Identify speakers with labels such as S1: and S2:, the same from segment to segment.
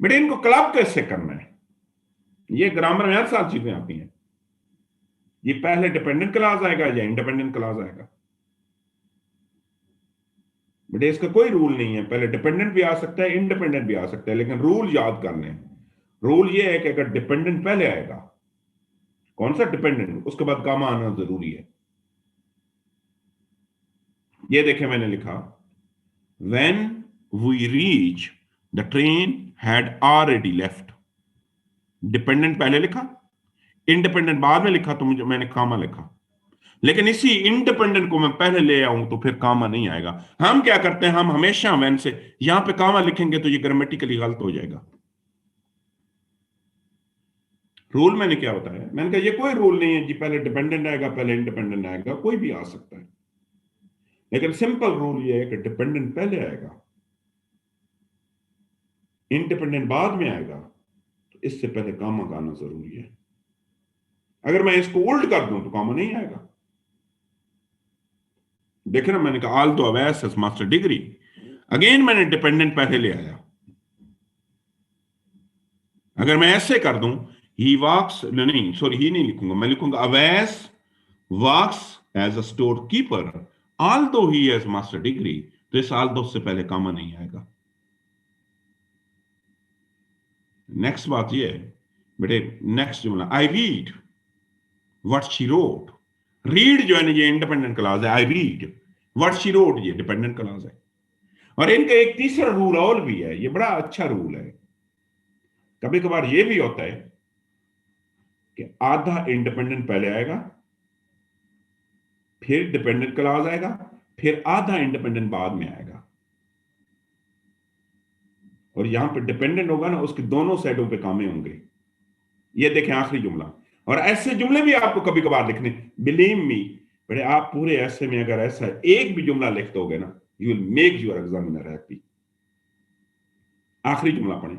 S1: बेटे इनको क्लब कैसे करना है? ये ग्रामर में हर साल चीजें आती हैं। ये पहले डिपेंडेंट क्लास आएगा या इंडिपेंडेंट क्लास आएगा? बेटे इसका कोई रूल नहीं है, पहले डिपेंडेंट भी आ सकता है, इंडिपेंडेंट भी आ सकता है, लेकिन रूल याद कर लें। रूल ये है कि अगर डिपेंडेंट पहले आएगा, कौन सा डिपेंडेंट, उसके बाद कामा आना जरूरी है। ये देखें मैंने लिखा, when we reach the train had already left। Dependent पहले लिखा, इंडिपेंडेंट बाद में लिखा, तो मुझे मैंने कामा लिखा। लेकिन इसी इंडिपेंडेंट को मैं पहले ले आऊं तो फिर कामा नहीं आएगा। हम क्या करते हैं, हम हमेशा when से यहां पे कामा लिखेंगे तो ये ग्रामेटिकली गलत हो जाएगा। रूल मैंने क्या बताया, मैंने कहा ये कोई रूल नहीं है जी पहले डिपेंडेंट आएगा पहले इंडिपेंडेंट आएगा, कोई भी आ सकता है। लेकिन सिंपल रूल ये है कि डिपेंडेंट पहले आएगा, इंडिपेंडेंट बाद में आएगा, तो इससे पहले कामा का आना जरूरी है। अगर मैं इसको उल्ट कर दूं तो कामा नहीं आएगा। देखे ना, मैंने कहा आल तो अवैस मास्टर डिग्री, अगेन मैंने डिपेंडेंट पहले ले आया। अगर मैं ऐसे कर दूं, ही वॉक्स, नहीं सॉरी ही नहीं लिखूंगा, मैं लिखूंगा always works as a store keeper although he has master degree, तो इस ऑल दो से पहले कामा नहीं आएगा। नेक्स्ट बात ये है बेटे, नेक्स्ट जुमला, I read what she wrote. Read जो है ना ये इंडिपेंडेंट क्लास है, I read what she wrote ये डिपेंडेंट क्लास है। और इनका एक तीसरा रूल और भी है, ये बड़ा अच्छा रूल है। कभी कभार ये भी होता है कि आधा इंडिपेंडेंट पहले आएगा, फिर डिपेंडेंट क्लास आएगा, फिर आधा इंडिपेंडेंट बाद में आएगा। और यहां पे डिपेंडेंट होगा ना, उसके दोनों साइडों पे कामे होंगे। ये देखें आखिरी जुमला। और ऐसे जुमले भी आपको कभी कभार लिखने, बिलीव मी बड़े, आप पूरे ऐसे में अगर ऐसा एक भी जुमला लिख दोगे ना, you will make your examiner happy. आखिरी जुमला पढ़ें।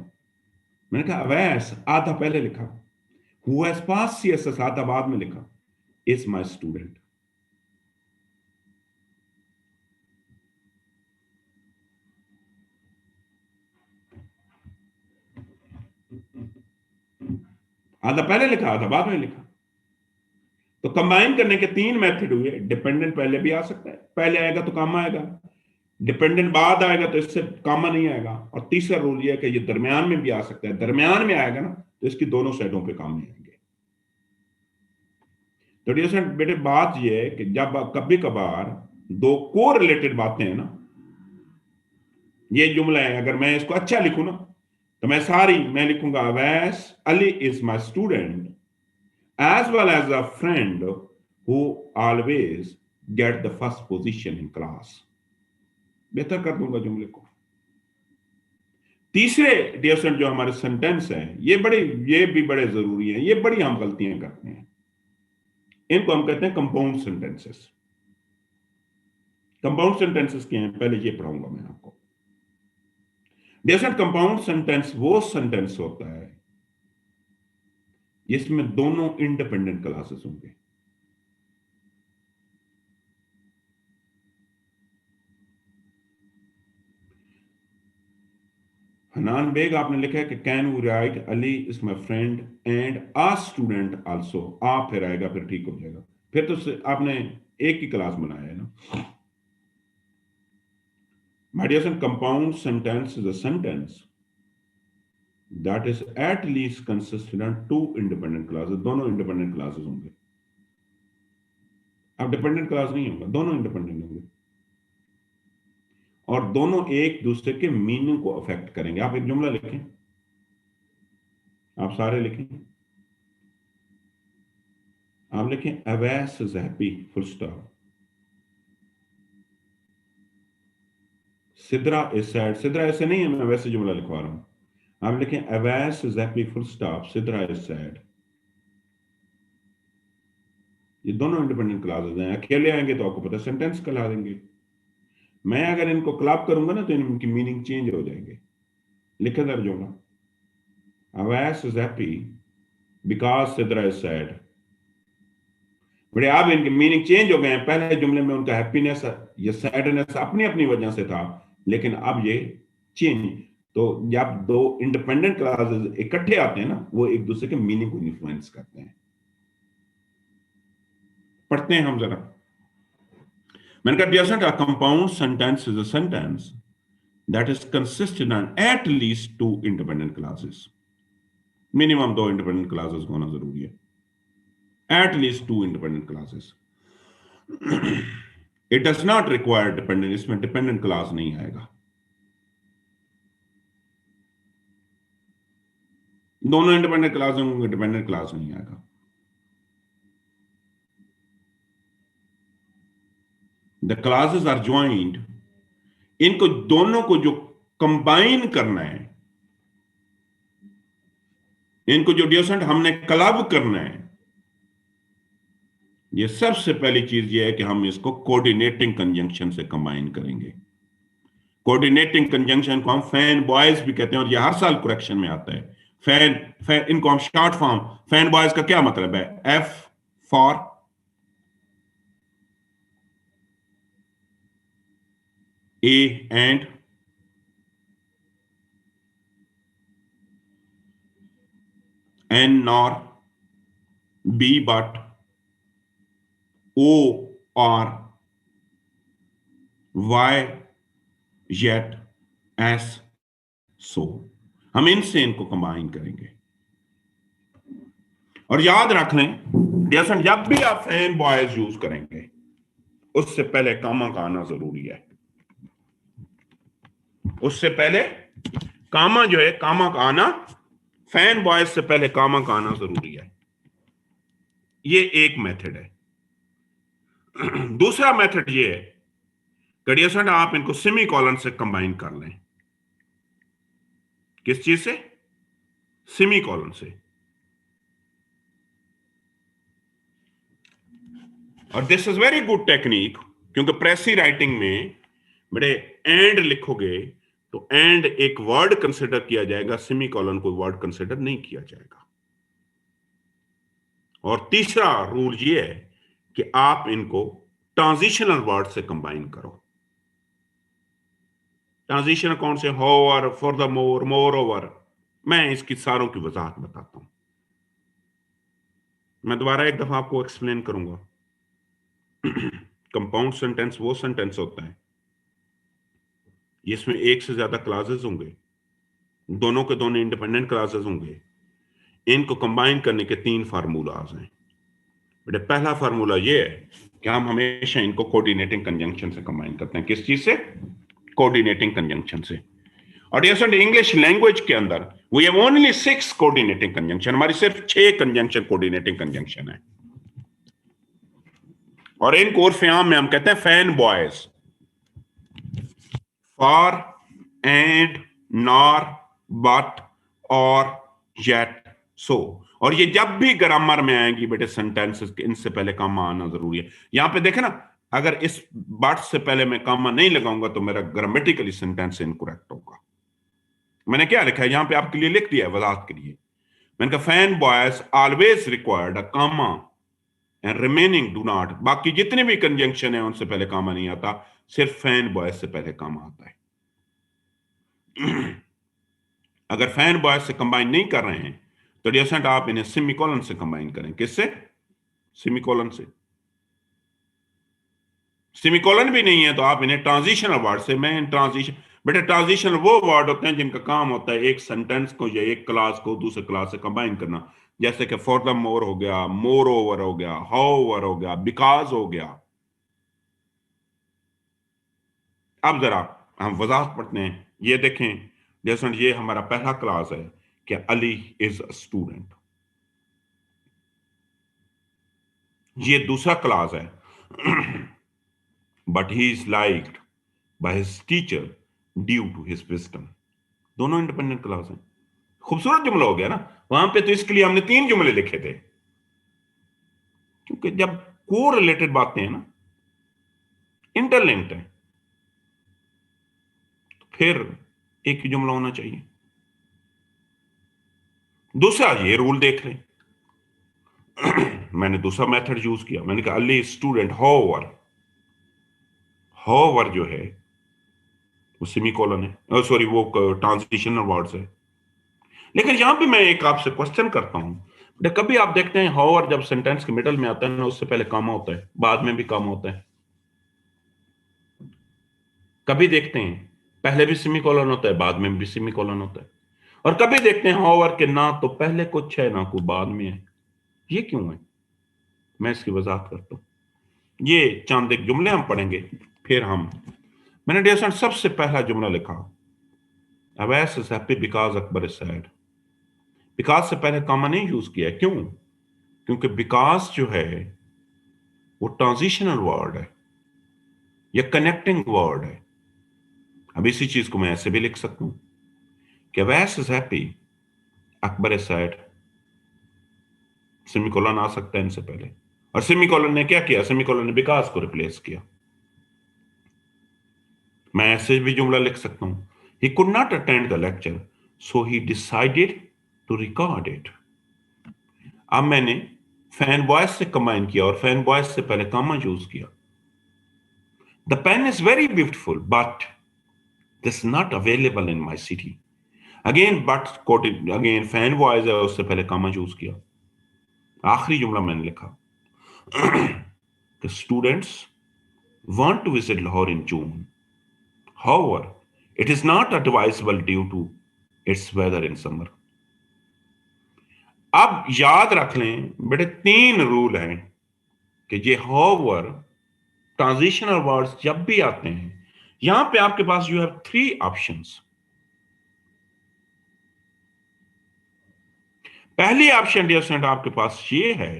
S1: मैंने कहा अवैस आधा पहले लिखा, हु हैज पास सीएसएस आधा बाद में लिखा, इज माय स्टूडेंट। आधा पहले लिखा आधा बाद में लिखा, तो कंबाइन करने के तीन मेथड हुए। डिपेंडेंट पहले भी आ सकता है, पहले आएगा तो कामा आएगा, डिपेंडेंट बाद आएगा तो इससे कामा नहीं आएगा, और तीसरा रूल ये है कि ये दरमियान में भी आ सकता है, दरमियान में आएगा ना तो इसकी दोनों साइडों पे काम नहीं आएंगे। तो डियर बेटे बात ये है कि जब कभी कभार दो को रिलेटेड बातें हैं ना, ये जुमला है, अगर मैं इसको अच्छा लिखूं ना तो मैं लिखूंगा Awais Ali is my student as well as a friend who always get the first position in class। बेहतर कर दूंगा जुमले को। तीसरे डियर जो हमारे सेंटेंस हैं ये भी बड़े जरूरी हैं, ये बड़ी हम गलतियां करते हैं। इनको हम कहते हैं कंपाउंड सेंटेंसेस। कंपाउंड सेंटेंसेस क्या हैं, पहले ये पढ़ाऊंगा मैं आपको। डियर कंपाउंड सेंटेंस वो सेंटेंस होता है जिसमें दोनों इंडिपेंडेंट क्लासेस होंगे। हनान बेग आपने लिखा है कि can we write Ali is my friend and a student also, a फिर आएगा फिर ठीक हो जाएगा, फिर तो आपने एक ही क्लास बनाया है ना। My dear son, compound sentence is a sentence that is at least consistent two independent classes, दोनों इंडिपेंडेंट क्लासेस होंगे। अब डिपेंडेंट क्लास नहीं होगा, दोनों इंडिपेंडेंट होंगे, और दोनों एक दूसरे के मीनिंग को अफेक्ट करेंगे। आप एक जुमला लिखें, आप सारे लिखें, आप लिखें Awais is happy full stop, Sidra is sad, Sidra ऐसे नहीं है, मैं वैसे जुमला लिखवा रहा हूं। आप लिखें Awais is happy full stop, Sidra is sad. ये दोनों इंडिपेंडेंट क्लासेस हैं, अकेले आएंगे तो आपको पता सेंटेंस कहला देंगे। मैं अगर इनको क्लब करूंगा ना तो इनकी मीनिंग चेंज हो जाएंगे। लिखे दर जुमला, Awais is happy because Sidra is sad. बड़े अब इनके मीनिंग चेंज हो गए हैं। पहले जुमले में उनका हैप्पीनेस या सैडनेस अपनी अपनी वजह से था, लेकिन अब ये चेंज, तो जब दो इंडिपेंडेंट क्लासेस इकट्ठे आते हैं ना, वो एक दूसरे के मीनिंग को इन्फ्लुएंस करते हैं। पढ़ते हैं हम जरा। मैंने कहा dear student, a compound sentence is a sentence that is consistent on at least two independent classes. Minimum दो इंडिपेंडेंट क्लासेस होना जरूरी है, at least two independent classes. It does not require dependent, इसमें डिपेंडेंट क्लास नहीं आएगा। दोनों independent class होंगे, dependent class नहीं आएगा। द क्लासेस आर ज्वाइंट, इनको दोनों को जो कंबाइन करना है, इनको जो डियोसेंट हमने क्लब करना है, ये सबसे पहली चीज ये है कि हम इसको कोऑर्डिनेटिंग कंजंक्शन से कंबाइन करेंगे। कोऑर्डिनेटिंग कंजंक्शन को हम फैन बॉयज भी कहते हैं, और ये हर साल करेक्शन में आता है। फैन फैन इनको हम शॉर्ट फॉर्म, फैन बॉयज का क्या मतलब है? F for A and N nor B but O or Y yet S सो, हम इनसे इनको कंबाइन करेंगे। और याद रख लें जैसा जब भी आप फैन बॉयज यूज करेंगे उससे पहले कामा का आना जरूरी है। उससे पहले कामा जो है, कामा का आना, फैन बॉयज से पहले कामा का आना जरूरी है। ये एक मेथड है। दूसरा मेथड ये है कि आप इनको सेमी कॉलन से कंबाइन कर लें। किस चीज से? सेमी कॉलन से। और this is very good technique, क्योंकि प्रेसी राइटिंग में बड़े एंड लिखोगे तो एंड एक वर्ड कंसिडर किया जाएगा, सेमी कॉलन को वर्ड कंसिडर नहीं किया जाएगा। और तीसरा रूल ये है कि आप इनको ट्रांजिशनल वर्ड से कंबाइन करो। ट्रांजिशन कौन से? However, furthermore, moreover. मैं इसकी सारों की वजाहत बताता हूं। मैं दोबारा एक दफा आपको एक्सप्लेन करूंगा। कंपाउंड सेंटेंस वो सेंटेंस होता है जिसमें एक से ज्यादा क्लासेस होंगे, दोनों के दोनों इंडिपेंडेंट क्लासेस होंगे। इनको कंबाइन करने के तीन फार्मूलाज हैं। बेटे पहला फार्मूला ये है कि हम हमेशा इनको कोऑर्डिनेटिंग कंजंक्शन से कंबाइन करते हैं। किस चीज से? कोऑर्डिनेटिंग कंजंक्शन से। और ये इंग्लिश लैंग्वेज के अंदर we have only 6 coordinating conjunction, हमारी सिर्फ 6 कंजंक्शन कोऑर्डिनेटिंग कंजंक्शन है। और इनको उर्फ आम में हम कहते हैं fan boys. For, and, nor, but, और, येट, सो। और ये जब भी ग्रामर में आएंगी बेटे सेंटेंसेस के, इनसे पहले कामा आना जरूरी है। यहां पे देखे ना, अगर इस बट से पहले मैं कामा नहीं लगाऊंगा तो मेरा ग्रामेटिकली सेंटेंस इनकरेक्ट होगा। मैंने क्या लिखा है यहां पे आपके लिए लिख दिया है वजाहत के लिए। मैंने कहा fan boys always required a comma and remaining do not. बाकी जितने भी कंजंक्शन है उनसे पहले कामा नहीं आता, सिर्फ फैन बॉयज से पहले कामा आता है। अगर फैन बॉयज से कंबाइन नहीं कर रहे हैं तो डियर आप इन्हें सेमीकोलन से कंबाइन करें। किससे? सेमीकोलन से। सेमीकोलन भी नहीं है तो आप इन्हें ट्रांजिशनल वर्ड से, मैं ट्रांजिशन, बेटा ट्रांजिशनल वो वर्ड होते हैं जिनका काम होता है एक सेंटेंस को या एक क्लास को दूसरे क्लास से कंबाइन करना। जैसे कि फॉर द मोर हो गया, मोर ओवर हो गया, हाउ ओवर हो गया, बिकॉज हो गया। अब जरा हम वजाहत पढ़ते हैं। ये देखें जैसे ये हमारा पहला क्लास है कि अली इज अ स्टूडेंट। ये दूसरा क्लास है but he is liked by his teacher due to his wisdom. दोनों इंडिपेंडेंट क्लास हैं। खूबसूरत जुमला हो गया ना। वहां पे तो इसके लिए हमने 3 जुमले लिखे थे, क्योंकि जब को रिलेटेड बातें हैं ना, इंटरलिंक्ड है, तो फिर एक ही जुमला होना चाहिए। दूसरा ये रूल देख लें। मैंने दूसरा मेथड यूज किया। मैंने कहा अली स्टूडेंट, हाउएवर। हाउएवर जो है वो सेमीकोलन है, सॉरी वो ट्रांजिशनल वर्ड्स है। लेकिन यहां पे मैं एक आपसे क्वेश्चन करता हूं, कभी आप देखते हैं हाउएवर जब सेंटेंस के मिडल में आता है ना, उससे पहले कॉमा होता है, बाद में भी कॉमा होता है। कभी देखते हैं पहले भी सेमीकोलन होता है, बाद में भी सेमीकोलन होता है। और कभी देखते हैं हाउएवर के ना तो पहले कुछ है ना कुछ बाद में है। ये क्यों है? मैं इसकी वजाहत करता हूं। ये चंद एक जुमले हम पढ़ेंगे, फिर हम। मैंने डियर सबसे पहला जुमला लिखा, Awais is happy because Akbar is sad. Because से पहले कॉमा नहीं यूज किया। क्यों? क्योंकि बिकॉज जो है वो ट्रांजिशनल वर्ड है या कनेक्टिंग वर्ड है। अब इसी चीज को मैं ऐसे भी लिख सकता हूं कि Awais is happy, Akbar is sad, semicolon आ सकता है इनसे पहले। और सेमीकोलन ने क्या किया? सेमीकोलन ने बिकॉज को रिप्लेस किया। मैं ऐसे भी जुमला लिख सकता हूं, he could not attend the lecture so he decided to record it. अब मैंने फैन वॉइस से कंबाइन किया और फैन वॉइस से पहले कॉमा यूज किया। The pen is very beautiful but this not available in my city. Again but quoted, again fanboys है, उससे पहले कॉमा यूज किया। आखिरी जुमला मैंने लिखा कि students want to visit Lahore in June. However, it is not advisable due to its weather in summer. अब याद रख लें बेटे, 3 रूल हैं कि ये however ट्रांजिशनल वर्ड्स जब भी आते हैं, यहां पे आपके पास यू हैव 3 ऑप्शंस। पहली ऑप्शन डियर स्टूडेंट आपके पास ये है,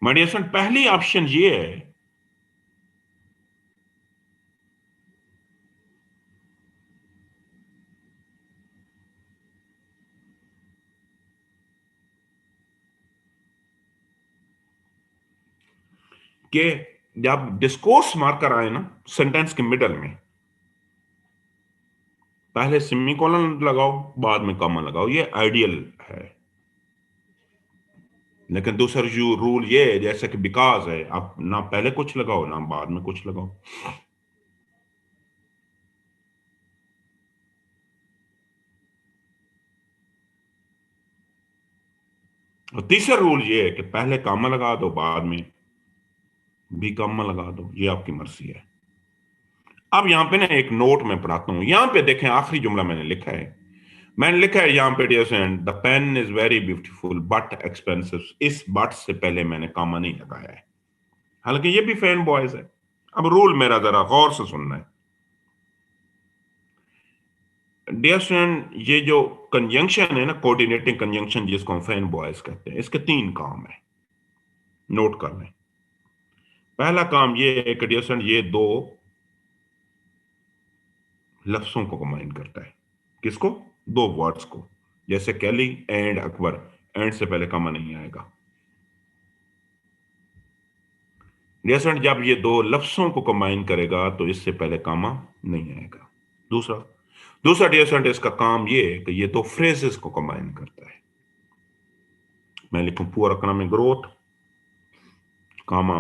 S1: माय डियर स्टूडेंट, पहली ऑप्शन ये है कि जब डिस्कोर्स मार्कर आए ना सेंटेंस के मिडल में, पहले सेमीकोलन लगाओ, बाद में कॉमा लगाओ। ये आइडियल है। लेकिन दूसरा जो रूल ये है, जैसे कि बिकॉज है, आप ना पहले कुछ लगाओ ना बाद में कुछ लगाओ। और तीसरा रूल ये है कि पहले कॉमा लगा दो, बाद में भी कॉमा लगा दो, ये आपकी मर्जी है। अब यहां पे ना एक नोट मैं पढ़ाता हूं। यहां पे देखें, आखिरी जुमला मैंने लिखा है। मैंने लिखा है यहां पे, dear friend, the pen is very beautiful but expensive. इस बट से पहले मैंने कॉमा नहीं लगाया है, हालांकि ये भी फैन बॉयज है। अब रूल मेरा जरा गौर से सुनना है डियर स्टूडेंट। ये जो कंजंक्शन है ना, कोऑर्डिनेटिंग कंजंक्शन, जिसको हम फैन बॉयज कहते हैं, इसके 3 काम है, नोट कर लें। पहला काम ये है कि डियर स्टूडेंट ये 2 लफ्जों को कंबाइन करता है। किसको? 2 वर्ड्स को। जैसे कैली एंड अकबर, एंड से पहले कॉमा नहीं आएगा। डियर स्टूडेंट जब ये 2 लफ्जों को कंबाइन करेगा तो इससे पहले कॉमा नहीं आएगा। दूसरा दूसरा डियर स्टूडेंट, इसका काम ये है कि ये 2 फ्रेजेस को कंबाइन करता है। मैं लिखूं poor economic growth, comma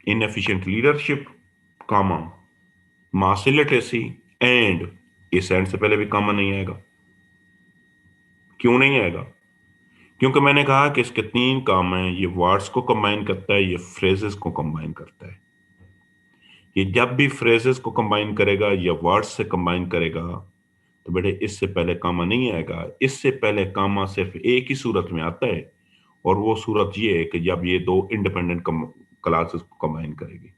S1: inefficient leadership, comma mass illiteracy, and इस एंड से पहले भी कामा नहीं आएगा। क्यों नहीं आएगा? क्योंकि मैंने कहा कि इसके 3 काम हैं। ये वर्ड्स को कंबाइन करता है, ये फ्रेजेस को कंबाइन करता है। ये जब भी फ्रेजेस को कंबाइन करेगा या वर्ड्स से कंबाइन करेगा तो बेटे इससे पहले कामा नहीं आएगा। इससे पहले कामा सिर्फ एक ही सूरत में आता है, और वो सूरत ये है कि जब ये 2 इंडिपेंडेंट क्लासेस को कंबाइन करेगी,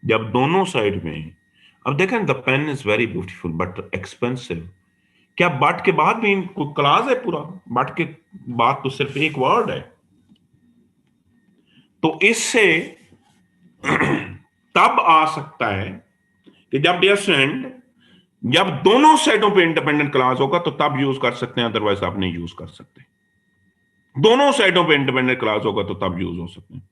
S1: जब दोनों साइड में। अब देखें, the pen is very beautiful but expensive. क्या बट के बाद भी कोई क्लास है पूरा? बट के बाद तो सिर्फ एक वर्ड है। तो इससे तब आ सकता है कि जब डियर फ्रेंड, जब दोनों साइडों पे इंडिपेंडेंट क्लास होगा तो तब यूज कर सकते हैं, अदरवाइज आप नहीं यूज कर सकते। दोनों साइडों पे इंडिपेंडेंट क्लास होगा तो तब यूज हो सकते हैं।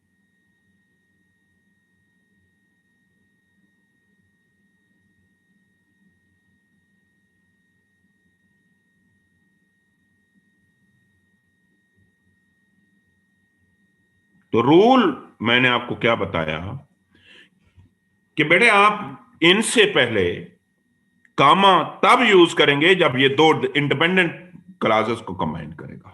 S1: तो रूल मैंने आपको क्या बताया कि बेटे आप इनसे पहले कामा तब यूज करेंगे जब ये दो इंडिपेंडेंट क्लासेस को कंबाइन करेगा।